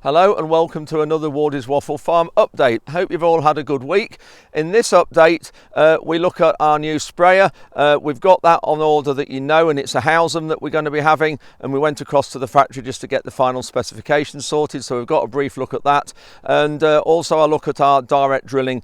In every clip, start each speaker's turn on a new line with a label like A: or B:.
A: Hello and welcome to another Wardy's Waffle Farm update. Hope you've all had a good week. In this update we look at our new sprayer. We've got that on order that you know, and it's a Househam that we're going to be having, and we went across to the factory just to get the final specifications sorted, so we've got a brief look at that. And also I'll look at our direct drilling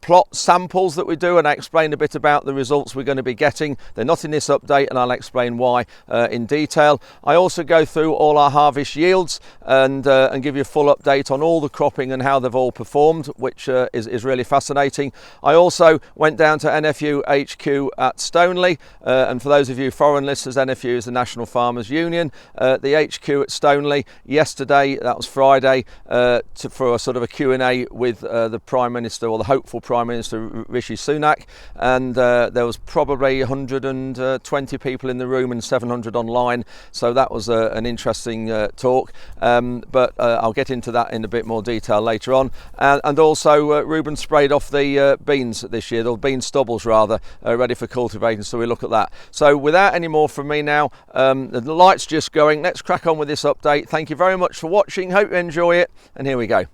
A: plot samples that we do, and I explain a bit about the results we're going to be getting. They're not in this update and I'll explain why in detail. I also go through all our harvest yields and give you a full update on all the cropping and how they've all performed, which is really fascinating. I also went down to NFU HQ at Stoneleigh, and for those of you foreign listeners, NFU is the National Farmers Union. The HQ at Stoneleigh yesterday, that was Friday, for a sort of a Q&A with the Prime Minister, or the hopeful Prime Minister, Rishi Sunak, and there was probably 120 people in the room and 700 online, so that was an interesting talk, but I'll get into that in a bit more detail later on. And also Ruben sprayed off the beans this year, the bean stubbles rather, ready for cultivation, so we look at that. So without any more from me now, the light's just going, let's crack on with this update. Thank you very much for watching, hope you enjoy it, and here we go.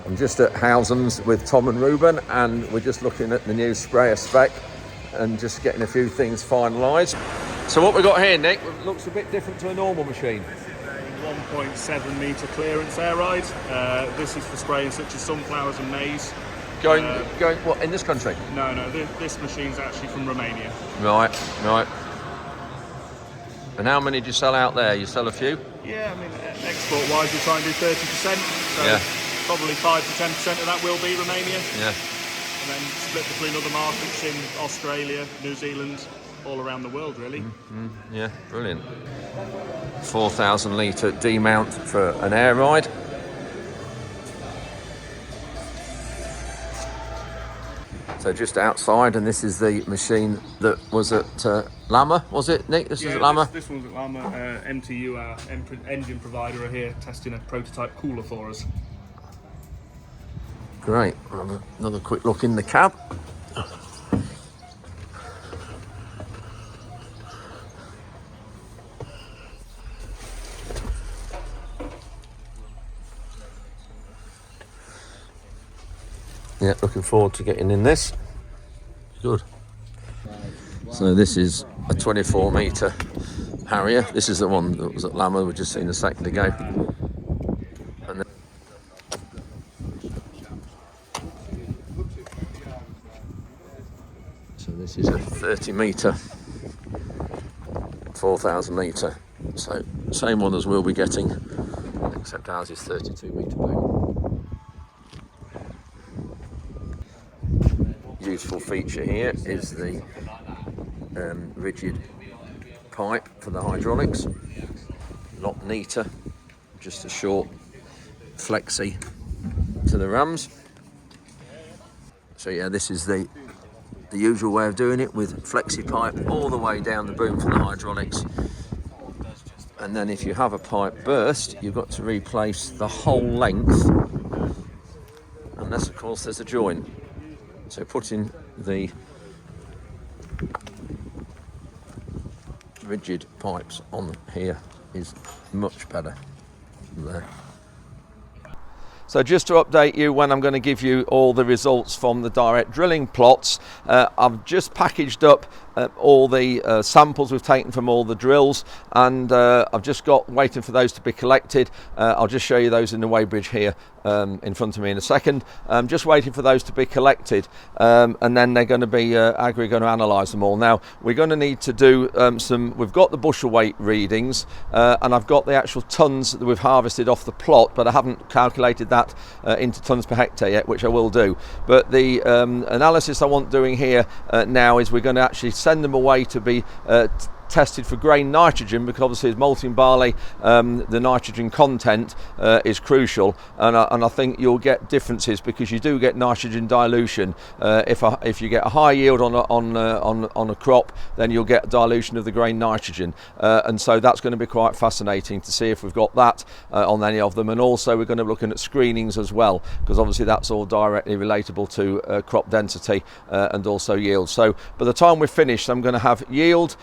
A: I'm just at Househam's with Tom and Ruben, and we're just looking at the new sprayer spec and just getting a few things finalised. So what we've got here, Nick, looks a bit different to a normal machine.
B: 1.7 metre clearance air ride. This is for spraying such as sunflowers and maize.
A: Going what, in this country?
B: No, this machine's actually from Romania.
A: Right. And how many do you sell out there? You sell a few?
B: Yeah, I mean, export wise we try and do 30%, so
A: yeah,
B: probably 5 to 10% of that will be Romania.
A: Yeah.
B: And then split between other markets in Australia, New Zealand, all around the world really.
A: Yeah, brilliant. 4,000 litre demount for an air ride. So just outside, and this is the machine that was at Lama, was it, Nick? This is at Lama?
B: This one's at Lama. MTU, our engine provider, are here testing a prototype cooler for us.
A: Great. We'll have another quick look in the cab. Yeah, looking forward to getting in this. Good. So this is a 24 metre Harrier. This is the one that was at Lama, we've just seen a second ago. And then so this is a 30 metre, 4,000 litre. So same one as we'll be getting, except ours is 32 metre boom. Useful feature here is the rigid pipe for the hydraulics. A lot neater, just a short flexi to the rams. So yeah, this is the usual way of doing it, with flexi pipe all the way down the boom for the hydraulics. And then if you have a pipe burst, you've got to replace the whole length, unless of course there's a joint. So putting the rigid pipes on here is much better than there. So just to update you when I'm going to give you all the results from the direct drilling plots, I've just packaged up all the samples we've taken from all the drills, and I've just got waiting for those to be collected. I'll just show you those in the weighbridge here in front of me in a second. I'm just waiting for those to be collected, and then they're going to be Agri going to analyse them all. Now we're going to need to do we've got the bushel weight readings, and I've got the actual tonnes that we've harvested off the plot, but I haven't calculated that into tonnes per hectare yet, which I will do. But the analysis I want doing here now is we're going to actually send them away to be tested for grain nitrogen, because obviously as malting barley the nitrogen content is crucial, and I think you'll get differences, because you do get nitrogen dilution. If you get a high yield on a crop, then you'll get dilution of the grain nitrogen, and so that's going to be quite fascinating to see if we've got that on any of them. And also we're going to be looking at screenings as well, because obviously that's all directly relatable to crop density and also yield. So by the time we're finished, I'm going to have yield,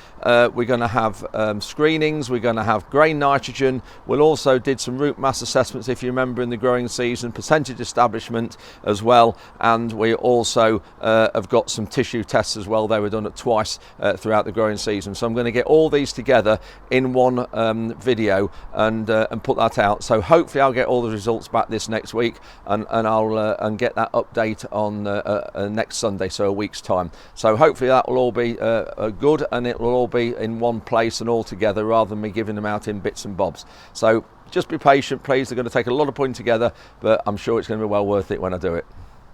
A: we're going to have screenings, we're going to have grain nitrogen. We'll also did some root mass assessments, if you remember, in the growing season, percentage establishment as well, and we also have got some tissue tests as well. They were done at twice throughout the growing season. So I'm going to get all these together in one video and put that out. So hopefully I'll get all the results back this next week, and I'll and get that update on next Sunday, so a week's time. So hopefully that will all be good, and it will all be in one place and all together, rather than me giving them out in bits and bobs. So just be patient, please. They're going to take a lot of putting together, but I'm sure it's going to be well worth it when I do it.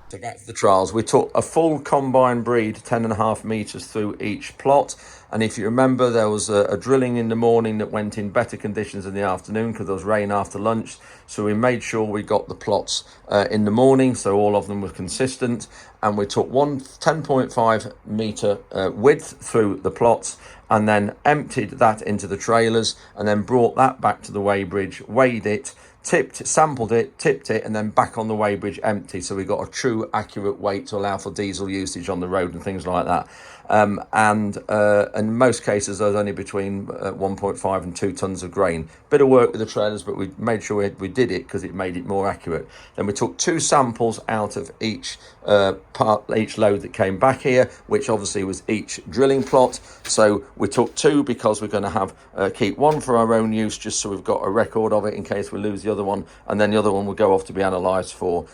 A: To get to the trials, we took a full combine breed, 10.5 metres through each plot. And if you remember, there was a drilling in the morning that went in better conditions in the afternoon because there was rain after lunch. So we made sure we got the plots in the morning, so all of them were consistent. And we took one 10.5 metre width through the plots, and then emptied that into the trailers, and then brought that back to the weighbridge, weighed it, sampled it, tipped it, and then back on the weighbridge empty. So we got a true accurate weight to allow for diesel usage on the road and things like that. And in most cases, there was only between 1.5 and 2 tons of grain. Bit of work with the trailers, but we made sure we did it because it made it more accurate. Then we took 2 samples out of each each load that came back here, which obviously was each drilling plot. So we took 2 because we're going to have keep 1 for our own use, just so we've got a record of it in case we lose the other one, and then the other one will go off to be analysed for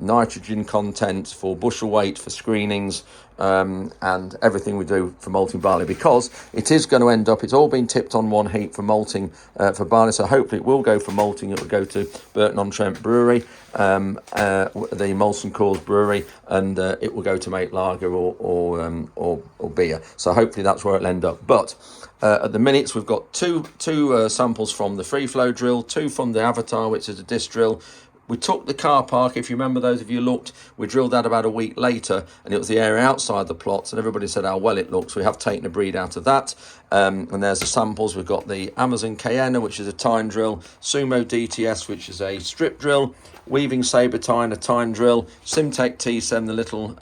A: nitrogen content, for bushel weight, for screenings, and everything we do for malting barley, because it is going to end up, it's all been tipped on one heap for malting for barley. So hopefully it will go for malting. It will go to Burton-on-Trent Brewery, the Molson Coors Brewery, and it will go to make lager or beer. So hopefully that's where it'll end up. But at the minute, we've got two samples from the free flow drill, 2 from the Avatar, which is a disc drill. We took the car park, if you remember, those of you looked, we drilled that about a week later, and it was the area outside the plots, and everybody said how well it looks. We have taken a breed out of that, and there's the samples. We've got the Amazon Cayenne, which is a tine drill, Sumo DTS, which is a strip drill, Weaving Sabre Tine, a tine drill, Simtech T7, the little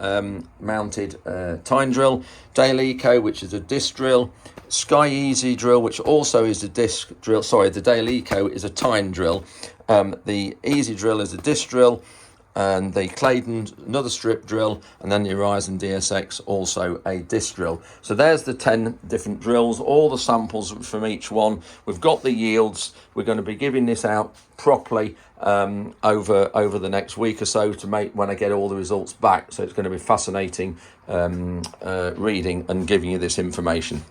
A: mounted tine drill, Dale Eco, which is a disc drill, Sky Easy drill, which also is a disc drill. Sorry, the Dale Eco is a tine drill. The Easy drill is a disc drill, and the Claydon another strip drill, and then the Horizon DSX also a disc drill. So there's the 10 different drills, all the samples from each one. We've got the yields. We're going to be giving this out properly over the next week or so to make when I get all the results back. So it's going to be fascinating reading and giving you this information.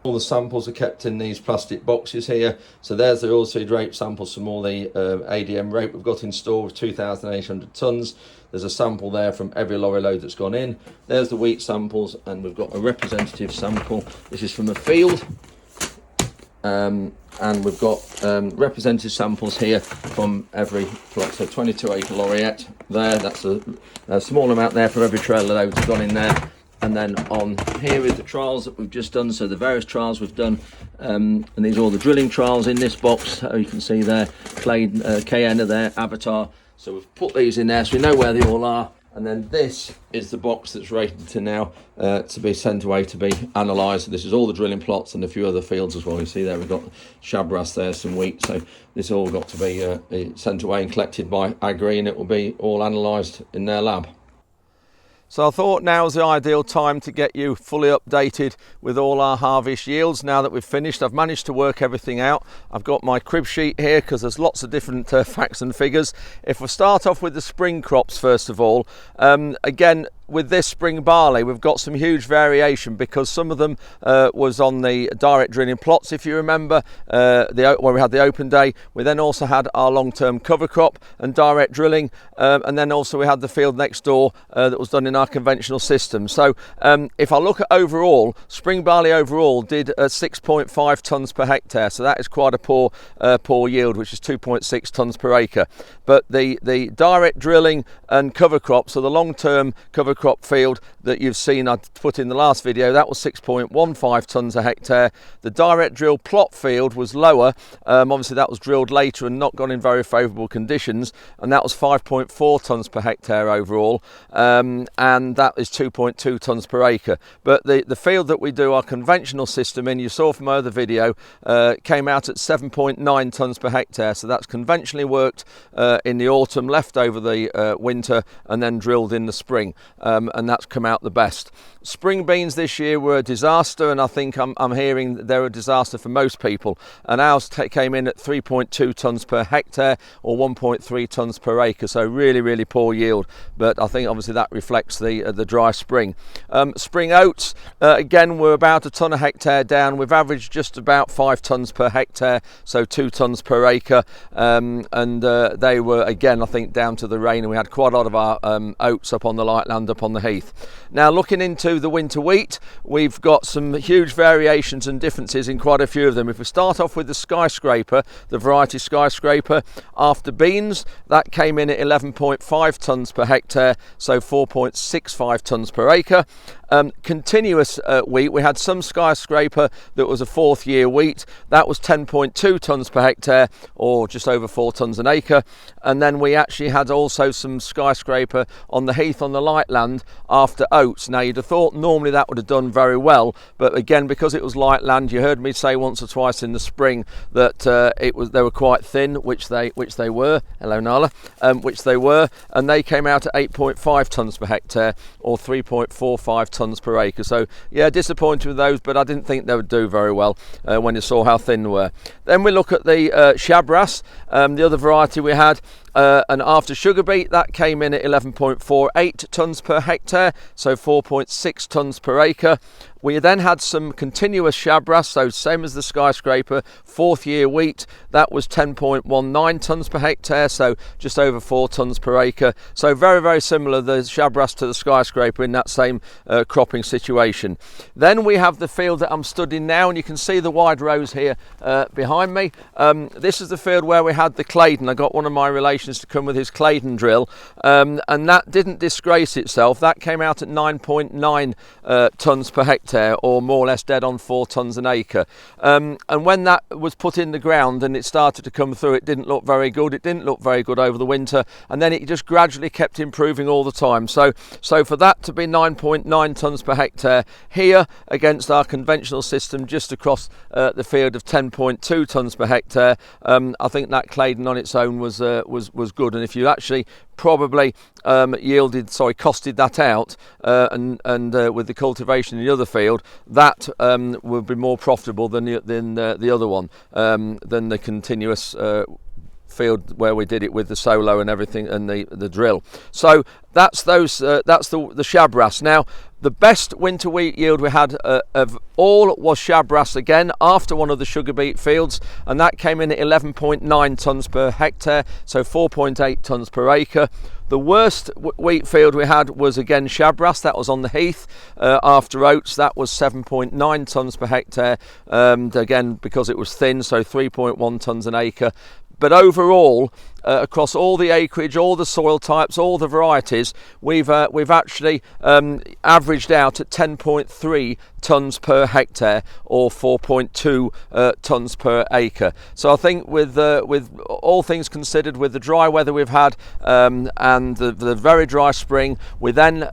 A: All the samples are kept in these plastic boxes here. So there's the oilseed rape samples from all the ADM rape we've got in store with 2,800 tonnes. There's a sample there from every lorry load that's gone in. There's the wheat samples, and we've got a representative sample. This is from the field. And we've got representative samples here from every plot. So 22 acre laureate there. That's a small amount there for every trailer load that's gone in there. And then on here is the trials that we've just done. So the various trials we've done, and these are all the drilling trials in this box. You can see there, Cayenne there, Avatar. So we've put these in there so we know where they all are. And then this is the box that's rated to now to be sent away to be analysed. This is all the drilling plots and a few other fields as well. You see there we've got Shabras there, some wheat. So this all got to be sent away and collected by Agri, and it will be all analysed in their lab. So I thought now's the ideal time to get you fully updated with all our harvest yields. Now that we've finished, I've managed to work everything out. I've got my crib sheet here because there's lots of different facts and figures. If we start off with the spring crops first of all, again, with this spring barley, we've got some huge variation because some of them was on the direct drilling plots, if you remember, where we had the open day. We then also had our long-term cover crop and direct drilling, and then also we had the field next door that was done in our conventional system. So if I look at overall, spring barley overall did 6.5 tonnes per hectare, so that is quite a poor yield, which is 2.6 tonnes per acre. But the direct drilling and cover crop, so the long-term cover cover crop field that you've seen I put in the last video, that was 6.15 tonnes a hectare. The direct drill plot field was lower, obviously that was drilled later and not gone in very favourable conditions, and that was 5.4 tonnes per hectare overall, and that is 2.2 tonnes per acre. But the field that we do our conventional system in, you saw from my other video, came out at 7.9 tonnes per hectare, so that's conventionally worked in the autumn, left over the winter, and then drilled in the spring, and that's come out the best. Spring beans this year were a disaster, and I think I'm hearing they're a disaster for most people, and ours came in at 3.2 tonnes per hectare or 1.3 tonnes per acre, so really poor yield, but I think obviously that reflects the dry spring. Spring oats again were about a tonne a hectare down. We've averaged just about 5 tonnes per hectare, so 2 tonnes per acre, and they were again I think down to the rain, and we had quite a lot of our oats up on the light land up on the heath. Now looking into the winter wheat, we've got some huge variations and differences in quite a few of them. If we start off with the skyscraper, the variety skyscraper, after beans, that came in at 11.5 tonnes per hectare, so 4.65 tonnes per acre. Continuous wheat, we had some skyscraper that was a 4th year wheat, that was 10.2 tonnes per hectare or just over 4 tonnes an acre. And then we actually had also some skyscraper on the heath on the light land after oats. Now you'd have thought normally that would have done very well, but again because it was light land, you heard me say once or twice in the spring that they were quite thin, which they were. Hello Nala, which they were, and they came out at 8.5 tonnes per hectare or 3.45 tonnes per acre. So yeah, disappointed with those, but I didn't think they would do very well when you saw how thin they were. Then we look at the Shabras, the other variety we had. And after sugar beet, that came in at 11.48 tonnes per hectare, so 4.6 tonnes per acre. We then had some continuous Shabras, so same as the skyscraper, 4th year wheat, that was 10.19 tonnes per hectare, so just over 4 tonnes per acre. So very similar, the Shabras to the skyscraper in that same cropping situation. Then we have the field that I'm stood in now, and you can see the wide rows here behind me. This is the field where we had the Claydon. I got one of my relations to come with his Claydon drill, and that didn't disgrace itself. That came out at 9.9 tonnes per hectare, or more or less dead on 4 tonnes an acre. And when that was put in the ground and it started to come through, it didn't look very good. It didn't look very good over the winter, and then it just gradually kept improving all the time. So for that to be 9.9 tonnes per hectare here against our conventional system just across the field of 10.2 tonnes per hectare, I think that Claydon on its own was good. And if you actually probably costed that out and with the cultivation in the other field, that would be more profitable than the other one, than the continuous field where we did it with the solo and everything and the drill. So that's the Shabras. Now the best winter wheat yield we had of all was Shabras again after one of the sugar beet fields, and that came in at 11.9 tonnes per hectare, so 4.8 tonnes per acre. The worst wheat field we had was again Shabras, that was on the heath after oats, that was 7.9 tonnes per hectare, again because it was thin, so 3.1 tonnes an acre. But overall, across all the acreage, all the soil types, all the varieties, we've actually averaged out at 10.3 tonnes per hectare or 4.2 tonnes per acre. So I think with all things considered, with the dry weather we've had and the very dry spring, we then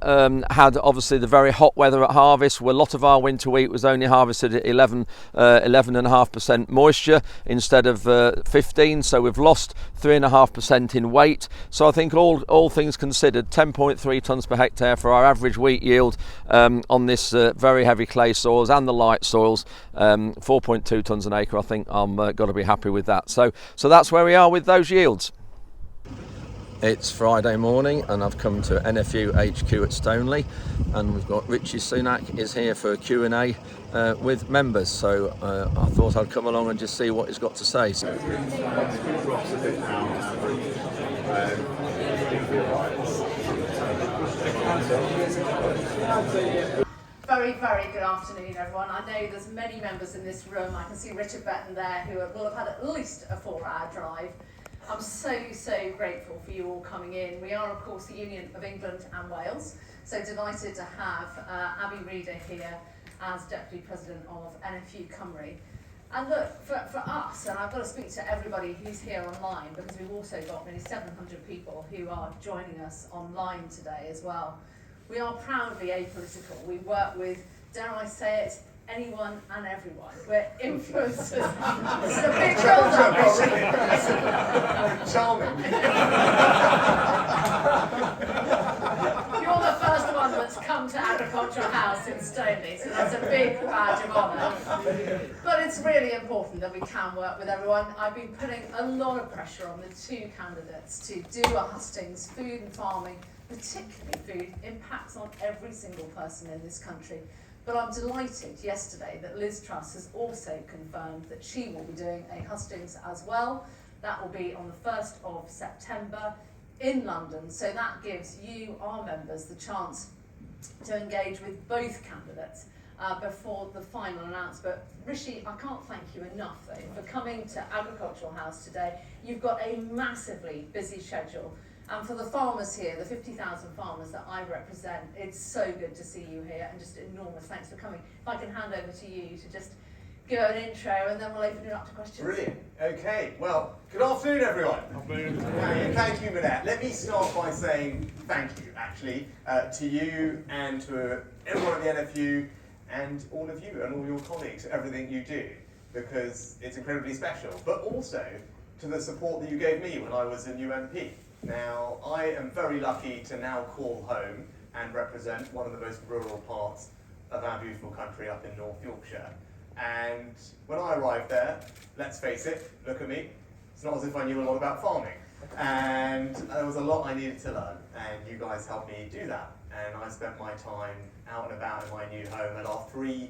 A: had obviously the very hot weather at harvest, where a lot of our winter wheat was only harvested at 11.5% moisture instead of 15. So we've lost 3.5% in weight. So I think all things considered, 10.3 tonnes per hectare for our average wheat yield on this very heavy clay soils and the light soils, 4.2 tonnes an acre. I think I'm got to be happy with that. So that's where we are with those yields. It's Friday morning and I've come to NFU HQ at Stoneleigh, and we've got Rishi Sunak is here for a Q&A with members, so I thought I'd come along and just see what he's got to say.
C: Very, very good afternoon, everyone. I know there's many members in this room. I can see Richard Betton there, who will have had at least a 4-hour drive. I'm so grateful for you all coming in. We are, of course, the Union of England and Wales, so delighted to have Abby Reader here as Deputy President of NFU Cymru. And look, for us, and I've got to speak to everybody who's here online, because we've also got nearly 700 people who are joining us online today as well. We are proudly apolitical. We work with, dare I say it, anyone and everyone. We're influencers. This is a big build-up, Rishi.
D: Charming.
C: You're the first one that's come to Agricultural House in Stoneleigh, so that's a big badge of honour. But it's really important that we can work with everyone. I've been putting a lot of pressure on the two candidates to do a Hustings. Food and farming, particularly food, impacts on every single person in this country. But I'm delighted yesterday that Liz Truss has also confirmed that she will be doing a Hustings as well. That will be on the 1st of September in London. So that gives you, our members, the chance to engage with both candidates before the final announcement. Rishi, I can't thank you enough though for coming to Agricultural House today. You've got a massively busy schedule. And for the farmers here, the 50,000 farmers that I represent, it's so good to see you here, and just enormous thanks for coming. If I can hand over to you to just give an intro, and then we'll open it up to questions.
D: Brilliant. Okay, well, good afternoon, everyone. Thank you, Minette. Let me start by saying thank you, actually, to you and to everyone at the NFU and all of you and all your colleagues for everything you do, because it's incredibly special, but also to the support that you gave me when I was a new MP. Now, I am very lucky to now call home and represent one of the most rural parts of our beautiful country up in North Yorkshire. And when I arrived there, let's face it, look at me, it's not as if I knew a lot about farming. And there was a lot I needed to learn, and you guys helped me do that. And I spent my time out and about in my new home at our 3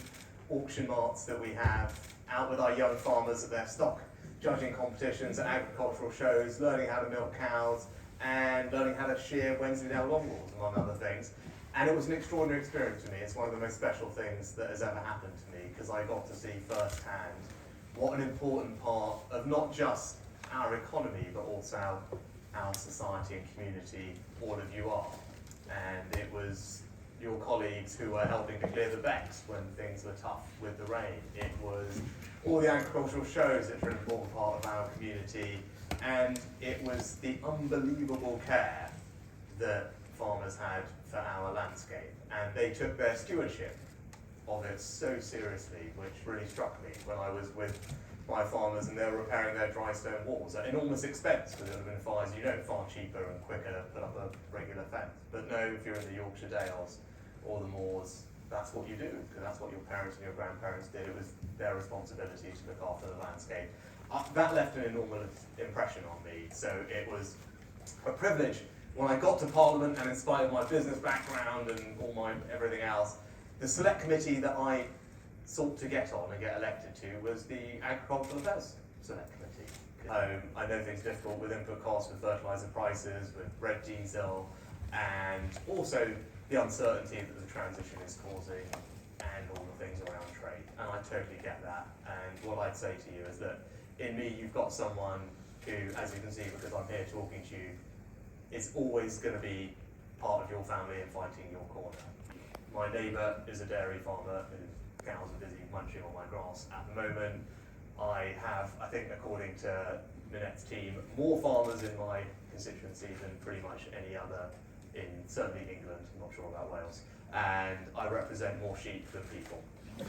D: auction marts that we have, out with our young farmers at their stock judging competitions, at agricultural shows, learning how to milk cows, and learning how to shear Wensleydale longboards, among other things. And it was an extraordinary experience for me. It's one of the most special things that has ever happened to me, because I got to see firsthand what an important part of not just our economy, but also our society and community all of you are. And it was your colleagues who were helping to clear the becks when things were tough with the rain. It was all the agricultural shows that are an important part of our community. And it was the unbelievable care that farmers had for our landscape. And they took their stewardship of it so seriously, which really struck me when I was with my farmers and they were repairing their dry stone walls at enormous expense, because it would have been far, as you know, far cheaper and quicker to put up a regular fence. But no, if you're in the Yorkshire Dales or the moors, that's what you do, because that's what your parents and your grandparents did. It was their responsibility to look after the landscape. That left an enormous impression on me, so it was a privilege when I got to Parliament, and in spite of my business background and all my everything else, the select committee that I sought to get on and get elected to was the Agricultural Affairs Select Committee. I know things are difficult with input costs, with fertiliser prices, with red diesel, and also the uncertainty that the transition is causing, and all the things around trade. And I totally get that. And what I'd say to you is that in me, you've got someone who, as you can see, because I'm here talking to you, is always going to be part of your family and fighting your corner. My neighbour is a dairy farmer whose cows are busy munching on my grass at the moment. I have, I think, according to Minette's team, more farmers in my constituency than pretty much any other in certainly England, I'm not sure about Wales, and I represent more sheep than people. So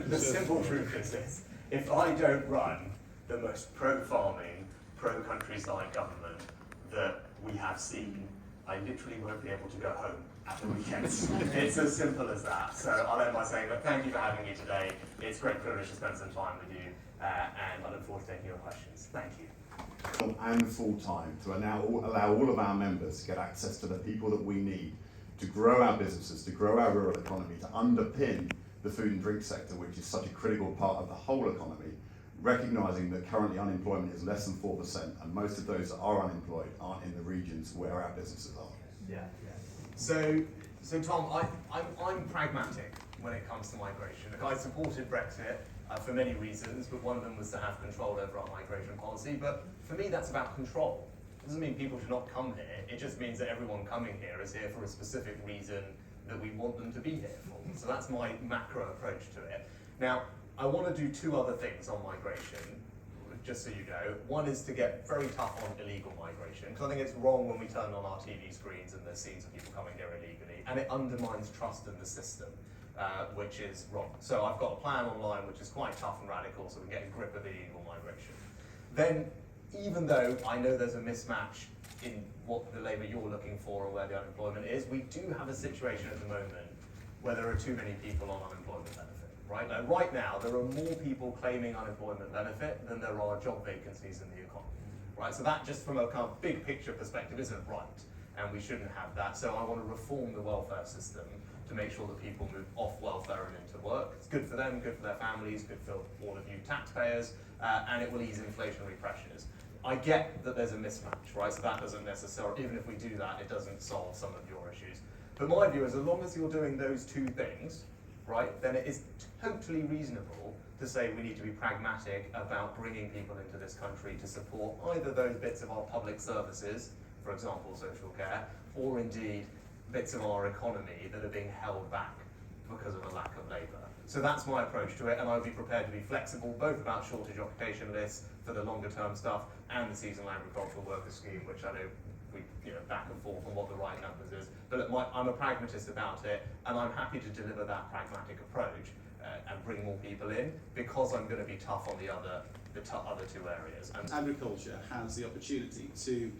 D: the simple truth is this: if I don't run the most pro-farming, pro-countryside government that we have seen, I literally won't be able to go home at the weekends. It's as simple as that. So I'll end by saying, look, thank you for having me today. It's a great privilege to spend some time with you, and I look forward to taking your questions. Thank you.
E: And full-time to allow all of our members to get access to the people that we need to grow our businesses, to grow our rural economy, to underpin the food and drink sector, which is such a critical part of the whole economy, recognising that currently unemployment is less than 4%, and most of those that are unemployed aren't in the regions where our businesses are.
D: Yeah. So Tom, I'm pragmatic when it comes to migration. Look, I supported Brexit for many reasons, but one of them was to have control over our migration policy. But for me, that's about control. It doesn't mean people should not come here. It just means that everyone coming here is here for a specific reason that we want them to be here for. So that's my macro approach to it. Now, I want to do two other things on migration, just so you know. One is to get very tough on illegal migration, because I think it's wrong when we turn on our TV screens and there's scenes of people coming here illegally, and it undermines trust in the system, which is wrong. So I've got a plan online which is quite tough and radical, so we get a grip of illegal migration. Then, even though I know there's a mismatch in what the labour you're looking for or where the unemployment is, we do have a situation at the moment where there are too many people on unemployment benefit. Right? Now, right now, there are more people claiming unemployment benefit than there are job vacancies in the economy. Right? So that, just from a kind of big picture perspective, isn't right, and we shouldn't have that. So I want to reform the welfare system to make sure that people move off welfare and into work. It's good for them, good for their families, good for all of you taxpayers, and it will ease inflationary pressures. I get that there's a mismatch, right? So that doesn't necessarily, even if we do that, it doesn't solve some of your issues. But my view is, as long as you're doing those two things, right, then it is totally reasonable to say we need to be pragmatic about bringing people into this country to support either those bits of our public services, for example, social care, or indeed bits of our economy that are being held back because of a lack of labour. So that's my approach to it, and I would be prepared to be flexible, both about shortage occupation lists for the longer term stuff and the seasonal agricultural worker scheme, which I know we back and forth on what the right numbers is. But look, I'm a pragmatist about it, and I'm happy to deliver that pragmatic approach and bring more people in, because I'm going to be tough on the other two areas. And
F: agriculture has the opportunity to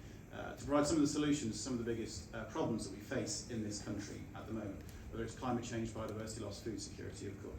F: provide some of the solutions to some of the biggest problems that we face in this country at the moment, whether it's climate change, biodiversity loss, food security, of course.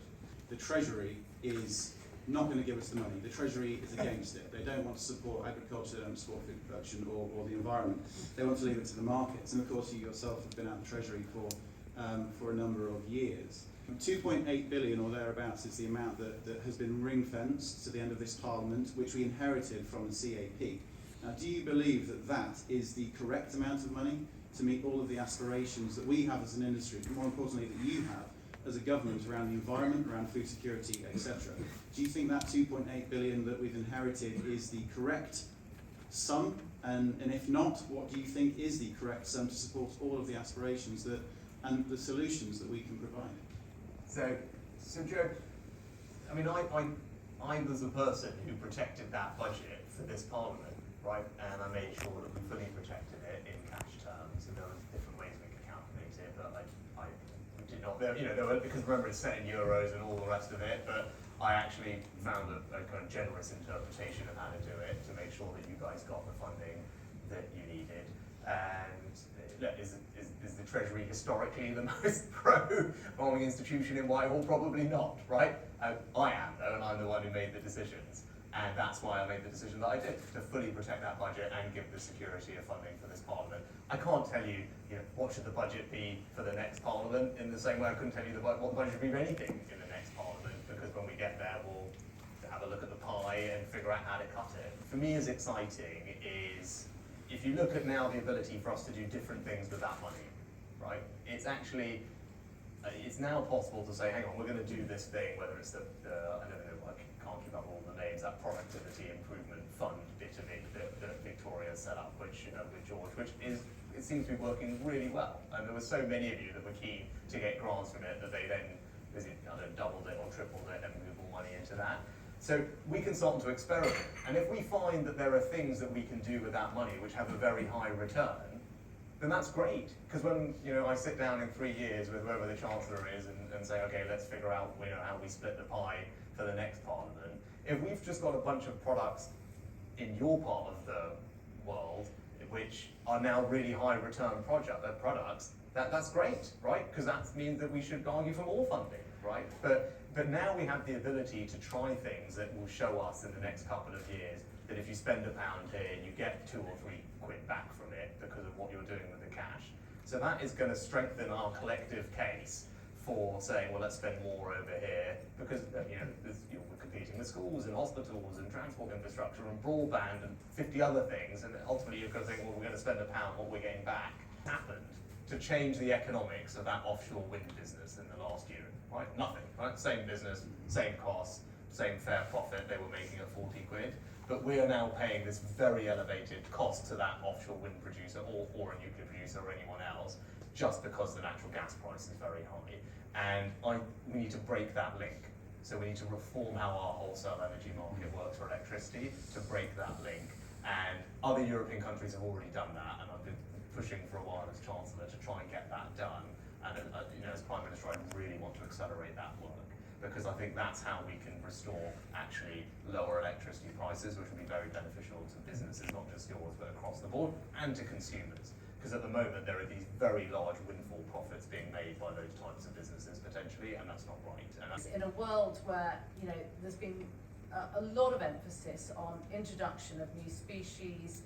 F: The Treasury is not going to give us the money. The Treasury is against it. They don't want to support agriculture, they don't support food production or the environment. They want to leave it to the markets. And of course, you yourself have been at the Treasury for a number of years. 2.8 billion or thereabouts is the amount that has been ring-fenced to the end of this Parliament, which we inherited from the CAP. Now, do you believe that that is the correct amount of money to meet all of the aspirations that we have as an industry, but more importantly that you have as a government around the environment, around food security, etc.? Do you think that 2.8 billion that we've inherited is the correct sum? And if not, what do you think is the correct sum to support all of the aspirations and the solutions that we can provide?
D: So Joe, I mean, I was the person who protected that budget for this Parliament, right? And I made sure that we fully protected it in cash terms, and there were different ways we could calculate it, but I did not, there were, because remember it's set in euros and all the rest of it, but I actually found a kind of generous interpretation of how to do it to make sure that you guys got the funding that you needed. And is the Treasury historically the most pro-farming institution in Whitehall? Probably not, right? I am, though, and I'm the one who made the decisions. And that's why I made the decision that I did, to fully protect that budget and give the security of funding for this Parliament. I can't tell you, what should the budget be for the next Parliament, in the same way I couldn't tell you what the budget should be for anything in the next Parliament, because when we get there, we'll have a look at the pie and figure out how to cut it. For me, as exciting is, if you look at now the ability for us to do different things with that money, right? It's actually, it's now possible to say, hang on, we're going to do this thing, whether it's I don't know, I can't keep up all the names, that productivity improvement fund bit of it that Victoria set up, which, with George, which is, it seems to be working really well. And there were so many of you that were keen to get grants from it that they then, doubled it or tripled it and moved more money into that. So we can start to experiment. And if we find that there are things that we can do with that money which have a very high return, then that's great. Because when I sit down in 3 years with whoever the Chancellor is and say, okay, let's figure out how we split the pie for the next Parliament. If we've just got a bunch of products in your part of the world which are now really high return products, that's great, right? Because that means that we should argue for more funding, right? But now we have the ability to try things that will show us in the next couple of years that if you spend £1 here, you get 2 or 3 quid back from it because of what you're doing with the cash. So that is going to strengthen our collective case for saying, well, let's spend more over here, because we're competing with schools and hospitals and transport infrastructure and broadband and 50 other things, and ultimately you're going to think, well, we're going to spend £1, what we're getting back. Happened to change the economics of that offshore wind business in the last year, right? Nothing, right? Same business, same costs, same fair profit they were making at 40 quid. But we are now paying this very elevated cost to that offshore wind producer or a nuclear producer or anyone else, just because the natural gas price is very high. And we need to break that link. So we need to reform how our wholesale energy market works for electricity to break that link. And other European countries have already done that, and I've been pushing for a while as Chancellor to try and get that done. And as Prime Minister, I really want to accelerate that work, because I think that's how we can restore actually lower electricity prices, which will be very beneficial to businesses, not just yours, but across the board, and to consumers. Because at the moment there are these very large windfall profits being made by those types of businesses potentially, and that's not right. And
C: in a world where there's been a lot of emphasis on introduction of new species,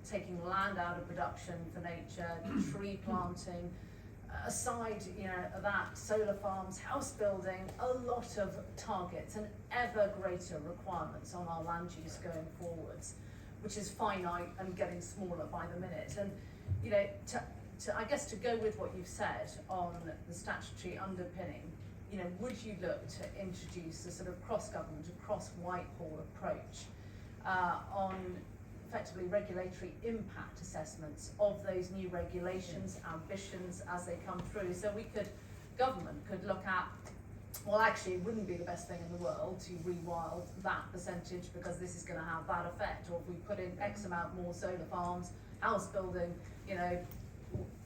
C: taking land out of production for nature, tree planting, aside of that, solar farms, house building, a lot of targets and ever greater requirements on our land use going forwards, which is finite and getting smaller by the minute. And I guess to go with what you've said on the statutory underpinning, would you look to introduce a sort of cross-government, a cross-Whitehall approach on effectively regulatory impact assessments of those new regulations, ambitions as they come through? So government could look at, well, actually it wouldn't be the best thing in the world to rewild that percentage because this is going to have that effect, or if we put in X amount more solar farms, house building,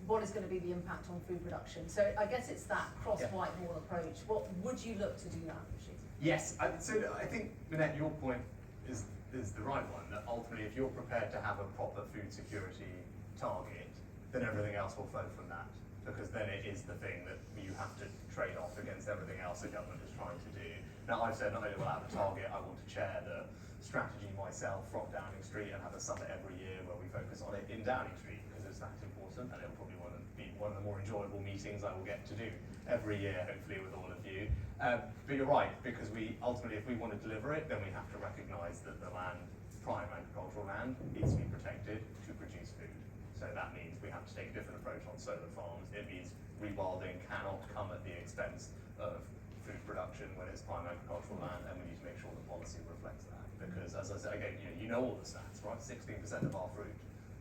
C: what is going to be the impact on food production? So I guess it's that cross-Whitehall approach. What would you look to do that, Rishi?
D: Yes, so I think, Minette, your point is the right one, that ultimately if you're prepared to have a proper food security target, then everything else will flow from that, because then it is the thing that you have to trade off against everything else the government is trying to do. Now, I've said not only will I have a target, I want to chair the strategy myself from Downing Street and have a summit every year where we focus on it in Downing Street, because it's that important, and it'll probably be one of the more enjoyable meetings I will get to do every year, hopefully with all of you. But you're right, because ultimately, if we want to deliver it, then we have to recognise that the land, prime agricultural land, needs to be protected to produce food. So that means we have to take a different approach on solar farms. It means rewilding cannot come at the expense of food production when it's prime agricultural land, and we need to make sure the policy reflects that. Because as I said again, you know all the stats, right? 16% of our fruit,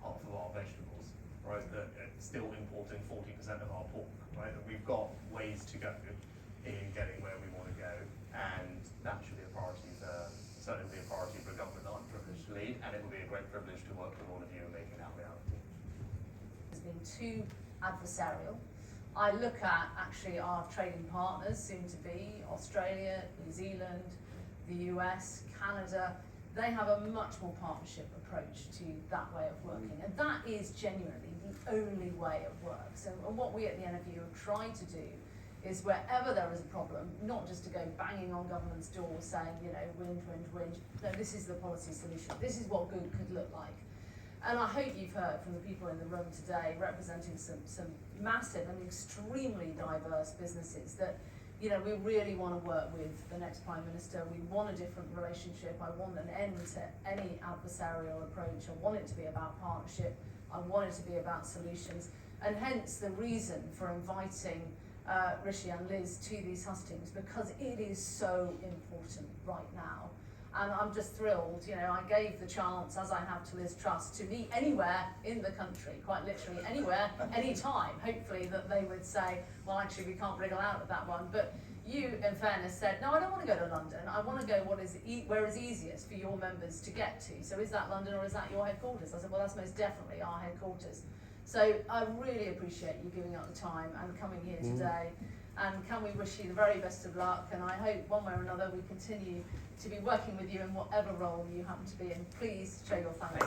D: half of our vegetables, right? Still importing 40% of our pork, right? We've got ways to go in getting where we want to go, and that should be a priority certainly be a priority for a government that I'm privileged to lead, and it will be a great privilege to work with all of you in making that reality.
C: It's been too adversarial. I look at actually our trading partners, soon to be Australia, New Zealand, the US, Canada. They have a much more partnership approach to that way of working, and that is genuinely the only way of work. So, and what we at the NFU have tried to do is wherever there is a problem, not just to go banging on government's doors saying, wind. No, this is the policy solution. This is what good could look like. And I hope you've heard from the people in the room today representing some massive and extremely diverse businesses that we really want to work with the next Prime Minister. We want a different relationship. I want an end to any adversarial approach. I want it to be about partnership. I want it to be about solutions. And hence the reason for inviting Rishi and Liz to these hustings, because it is so important right now. And I'm just thrilled, I gave the chance, as I have to Liz Truss, to meet anywhere in the country, quite literally anywhere, anytime, hopefully that they would say, well, actually we can't wriggle out of that one. But you, in fairness, said, no, I don't want to go to London. I want to go where is easiest for your members to get to. So is that London or is that your headquarters? I said, well, that's most definitely our headquarters. So I really appreciate you giving up the time and coming here today. And can we wish you the very best of luck? And I hope one way or another we continue to be working with you in whatever role you happen to be in. Please show your thanks.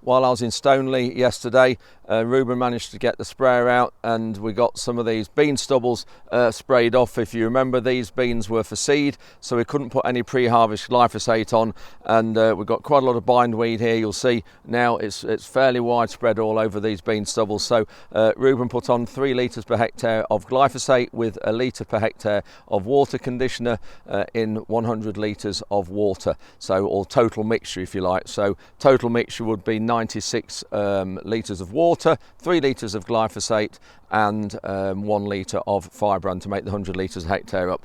A: while I was in Stoneleigh yesterday, Ruben managed to get the sprayer out and we got some of these bean stubbles sprayed off. If you remember, these beans were for seed, so we couldn't put any pre-harvest glyphosate on, and we've got quite a lot of bindweed here. You'll see now it's fairly widespread all over these bean stubbles. So Ruben put on 3 litres per hectare of glyphosate with a litre per hectare of water conditioner in 100 litres of water, so, or total mixture if you like. So total mixture would be 96 litres of water, 3 litres of glyphosate and 1 litre of Fibran to make the 100 litres a hectare up.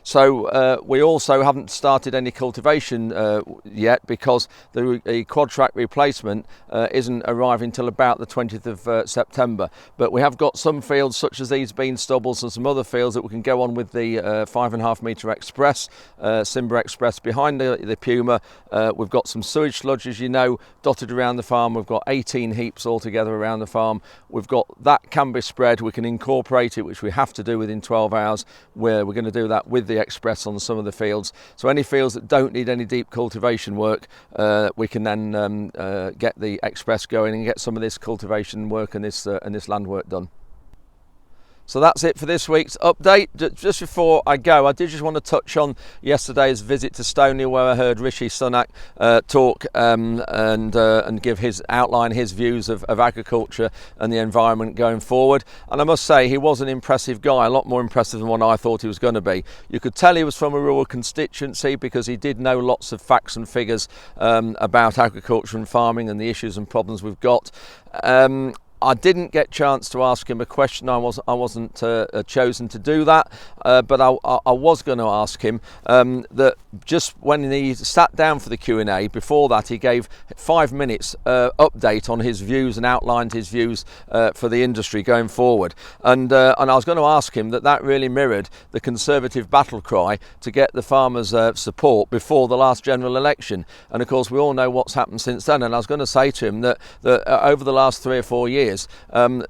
A: So we also haven't started any cultivation yet because the quad track replacement isn't arriving till about the 20th of September. But we have got some fields such as these bean stubbles and some other fields that we can go on with the 5.5 metre Express, Simba Express behind the Puma. We've got some sewage sludge, as you know, dotted around the farm. We've got 18 heaps altogether around the farm. We've got that can be spread. We can incorporate it, which we have to do within 12 hours, where we're going to do that with the Express on some of the fields. So any fields that don't need any deep cultivation work, we can then get the Express going and get some of this cultivation work and this land work done. So that's it for this week's update. Just before I go, I did just want to touch on yesterday's visit to Stoneleigh, where I heard Rishi Sunak talk and give outline his views of agriculture and the environment going forward. And I must say, he was an impressive guy, a lot more impressive than what I thought he was going to be. You could tell he was from a rural constituency because he did know lots of facts and figures about agriculture and farming and the issues and problems we've got. I didn't get a chance to ask him a question. I wasn't chosen to do that, but I was going to ask him that just when he sat down for the Q&A, before that he gave 5 minutes update on his views and outlined his views for the industry going forward. And I was going to ask him that really mirrored the Conservative battle cry to get the farmers' support before the last general election. And of course we all know what's happened since then. And I was going to say to him that over the last 3 or 4 years,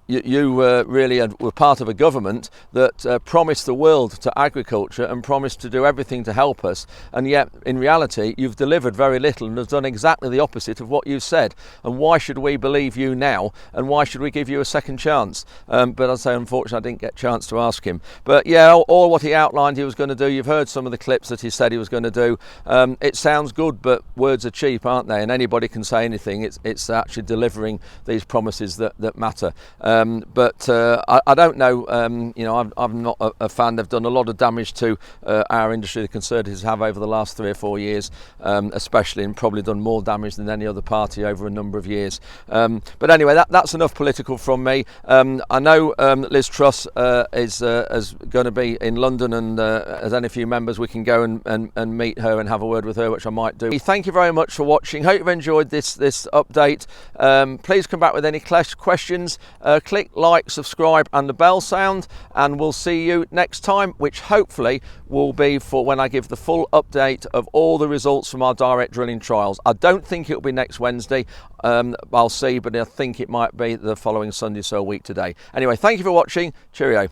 A: you really were part of a government that promised the world to agriculture and promised to do everything to help us, and yet in reality you've delivered very little and have done exactly the opposite of what you said. And why should we believe you now, and why should we give you a second chance? But I'd say unfortunately I didn't get a chance to ask him. But yeah, all what he outlined he was going to do, you've heard some of the clips that he said he was going to do. It sounds good, but words are cheap, aren't they? And anybody can say anything. It's actually delivering these promises that matter. But I don't know, I'm not a fan. They've done a lot of damage to our industry, the Conservatives have, over the last 3 or 4 years, especially, and probably done more damage than any other party over a number of years. But anyway, that's enough political from me. I know Liz Truss is going to be in London, and as any few members we can go and meet her and have a word with her, which I might do. Thank you very much for watching. Hope you've enjoyed this update. Please come back with any questions. Click like, subscribe and the bell sound, and we'll see you next time, which hopefully will be for when I give the full update of all the results from our direct drilling trials. I don't think it'll be next Wednesday. I'll see, but I think it might be the following Sunday, so a week today. Anyway, thank you for watching. Cheerio.